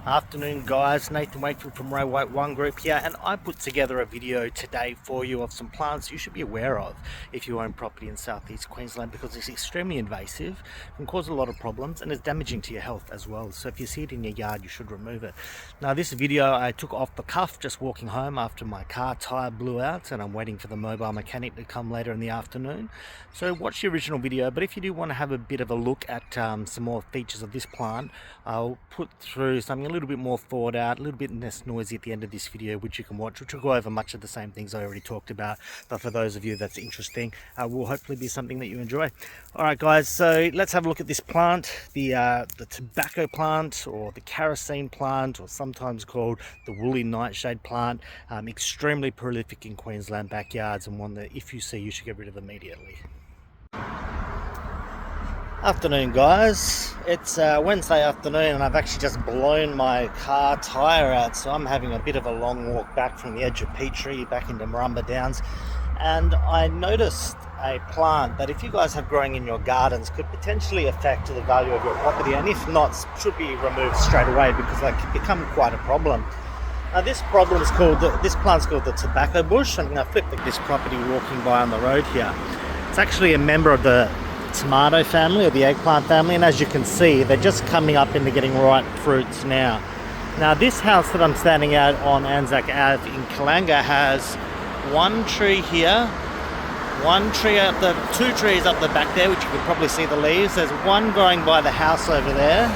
Afternoon guys, Nathan Wakefield from Row White One Group here, and I put together a video today for you of some plants you should be aware of if you own property in South East Queensland, because it's extremely invasive, can cause a lot of problems and is damaging to your health as well. So if you see it in your yard, you should remove it. Now this video I took off the cuff just walking home after my car tyre blew out, and I'm waiting for the mobile mechanic to come later in the afternoon. So watch the original video, but if you do want to have a bit of a look at some more features of this plant, I'll put through something a little bit more thought out, a little bit less noisy at the end of this video, which you can watch, which will go over much of the same things I already talked about, but for those of you that's interesting, will hopefully be something that you enjoy. Alright guys, so let's have a look at this plant, the tobacco plant, or the kerosene plant, or sometimes called the woolly nightshade plant. Extremely prolific in Queensland backyards, and one that if you see, you should get rid of immediately. Afternoon guys, it's Wednesday afternoon and I've actually just blown my car tyre out, so I'm having a bit of a long walk back from the edge of Petrie back into Murrumba Downs, and I noticed a plant that if you guys have growing in your gardens could potentially affect the value of your property, and if not, should be removed straight away because they can become quite a problem. Now this plant's called the tobacco bush. I'm going to flip this property walking by on the road here. It's actually a member of the tomato family, or the eggplant family, and as you can see, they're just coming up into getting ripe fruits now. Now this house that I'm standing at on Anzac Ave in Kalanga has one tree here, two trees up the back there, which you can probably see the leaves. There's one growing by the house over there.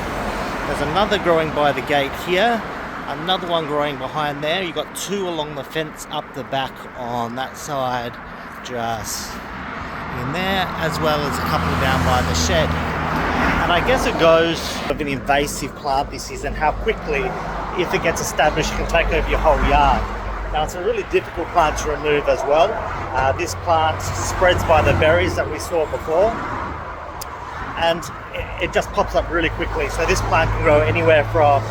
There's another growing by the gate here, another one growing behind there. You've got two along the fence up the back on that side, just in there, as well as a couple down by the shed. And I guess it goes of an invasive plant this is, and how quickly, if it gets established, can take over your whole yard. Now it's a really difficult plant to remove as well. This plant spreads by the berries that we saw before, and it just pops up really quickly. So this plant can grow anywhere from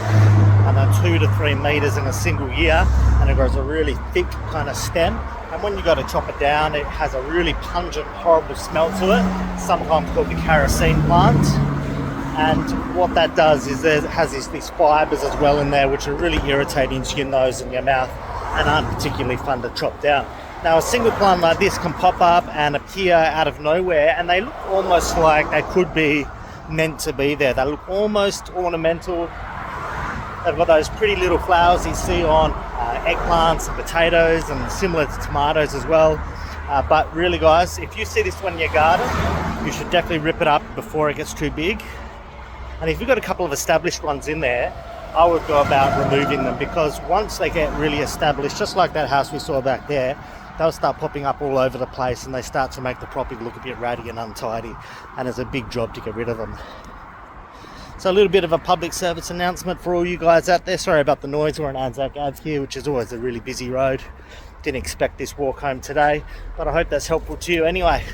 2 to 3 meters in a single year, and it grows a really thick kind of stem. And when you go to chop it down, it has a really pungent, horrible smell to it, sometimes called the kerosene plant. And what that does is it has these fibers as well in there, which are really irritating to your nose and your mouth and aren't particularly fun to chop down. Now a single plant like this can pop up and appear out of nowhere, and they look almost like they could be meant to be there. They look almost ornamental. They've got those pretty little flowers you see on eggplants and potatoes, and similar to tomatoes as well. But really guys, if you see this one in your garden, you should definitely rip it up before it gets too big. And if you've got a couple of established ones in there, I would go about removing them, because once they get really established, just like that house we saw back there, they'll start popping up all over the place and they start to make the property look a bit ratty and untidy, and it's a big job to get rid of them. So a little bit of a public service announcement for all you guys out there. Sorry about the noise. We're on Anzac Ave here, which is always a really busy road. Didn't expect this walk home today, but I hope that's helpful to you anyway.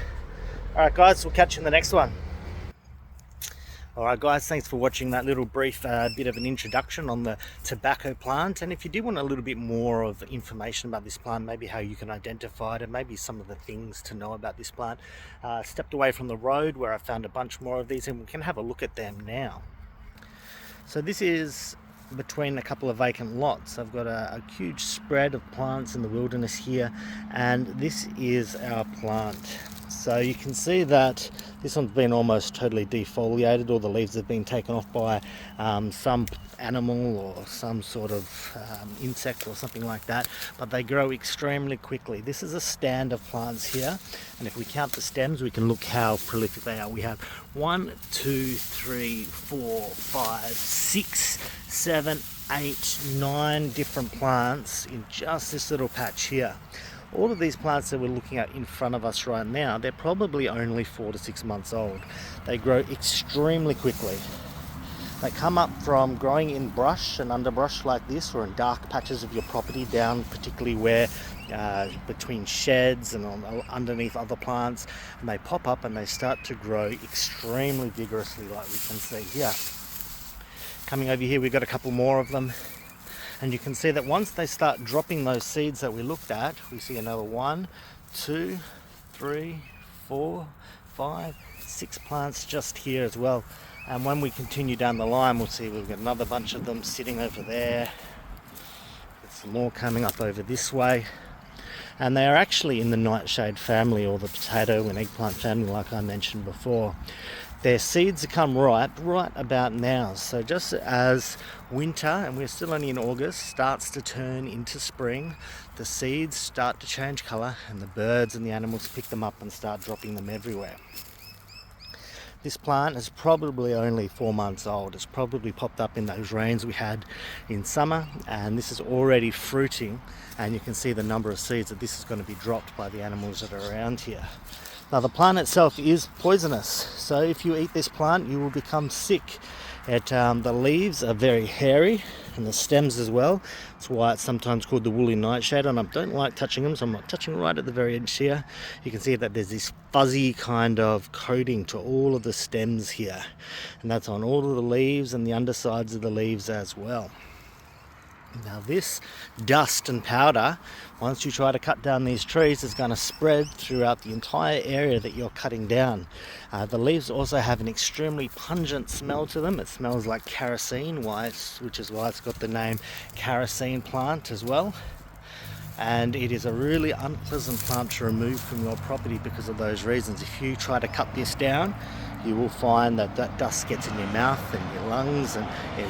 Alright guys, we'll catch you in the next one. Alright guys, thanks for watching that little brief bit of an introduction on the tobacco plant. And if you do want a little bit more of information about this plant, maybe how you can identify it, and maybe some of the things to know about this plant, stepped away from the road where I found a bunch more of these, and we can have a look at them now. So this is between a couple of vacant lots. I've got a huge spread of plants in the wilderness here, and this is our plant. So you can see that this one's been almost totally defoliated. All the leaves have been taken off by some animal or some sort of insect or something like that, but they grow extremely quickly. This is a stand of plants here, and if we count the stems, we can look how prolific they are. We have 1, 2, 3, 4, 5, 6, 7, 8, 9 different plants in just this little patch here. All of these plants that we're looking at in front of us right now, they're probably only 4 to 6 months old. They grow extremely quickly. They come up from growing in brush and underbrush like this, or in dark patches of your property, down particularly where between sheds and underneath other plants, and they pop up and they start to grow extremely vigorously, like we can see here. Coming over here, we've got a couple more of them. And you can see that once they start dropping those seeds that we looked at, we see another 1, 2, 3, 4, 5, 6 plants just here as well. And when we continue down the line, we'll see we've got another bunch of them sitting over there. There's some more coming up over this way. And they are actually in the nightshade family, or the potato and eggplant family, like I mentioned before. Their seeds come ripe right about now. So just as winter, and we're still only in August, starts to turn into spring, the seeds start to change colour and the birds and the animals pick them up and start dropping them everywhere. This plant is probably only 4 months old. It's probably popped up in those rains we had in summer, and this is already fruiting, and you can see the number of seeds that this is going to be dropped by the animals that are around here. Now the plant itself is poisonous, so if you eat this plant you will become sick. The leaves are very hairy, and the stems as well. That's why it's sometimes called the woolly nightshade, and I don't like touching them, so I'm not touching right at the very edge here. You can see that there's this fuzzy kind of coating to all of the stems here, and that's on all of the leaves and the undersides of the leaves as well. Now this dust and powder, once you try to cut down these trees, is going to spread throughout the entire area that you're cutting down. The leaves also have an extremely pungent smell to them. It smells like kerosene, which is why it's got the name kerosene plant as well. And it is a really unpleasant plant to remove from your property because of those reasons. If you try to cut this down, you will find that that dust gets in your mouth and your lungs, and it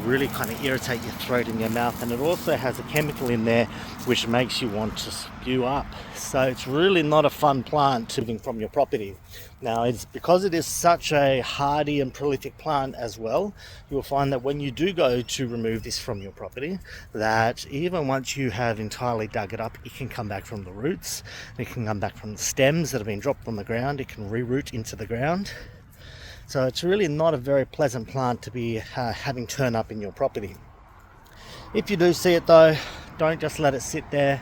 really kind of irritate your throat and your mouth. And it also has a chemical in there which makes you want to spew up. So it's really not a fun plant to move from your property. Now, it's because it is such a hardy and prolific plant as well, you'll find that when you do go to remove this from your property, that even once you have entirely dug it up, it can come back from the roots, it can come back from the stems that have been dropped on the ground, it can reroot into the ground. So it's really not a very pleasant plant to be having turn up in your property. If you do see it though, don't just let it sit there.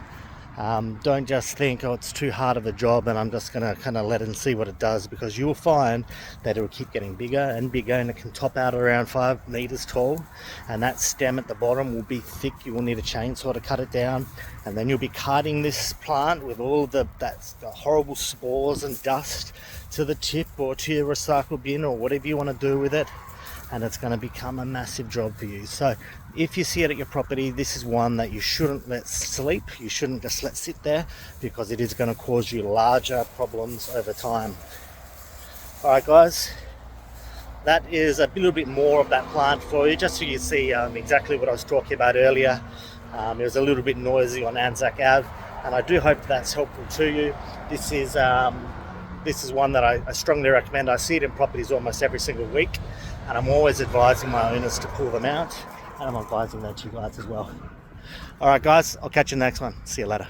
Don't just think, oh, it's too hard of a job and I'm just going to kind of let it and see what it does, because you'll find that it will keep getting bigger and bigger, and it can top out around 5 meters tall, and that stem at the bottom will be thick. You will need a chainsaw to cut it down, and then you'll be cutting this plant with all the horrible spores and dust to the tip or to your recycle bin or whatever you want to do with it, and it's going to become a massive job for you. So if you see it at your property, this is one that you shouldn't let sleep. You shouldn't just let sit there, because it is going to cause you larger problems over time. Alright guys, that is a little bit more of that plant for you, just so you see exactly what I was talking about earlier. It was a little bit noisy on Anzac Ave, and I do hope that's helpful to you. This is one that I strongly recommend. I see it in properties almost every single week, and I'm always advising my owners to pull them out, and I'm advising that to you guys as well. Alright guys, I'll catch you in the next one. See you later.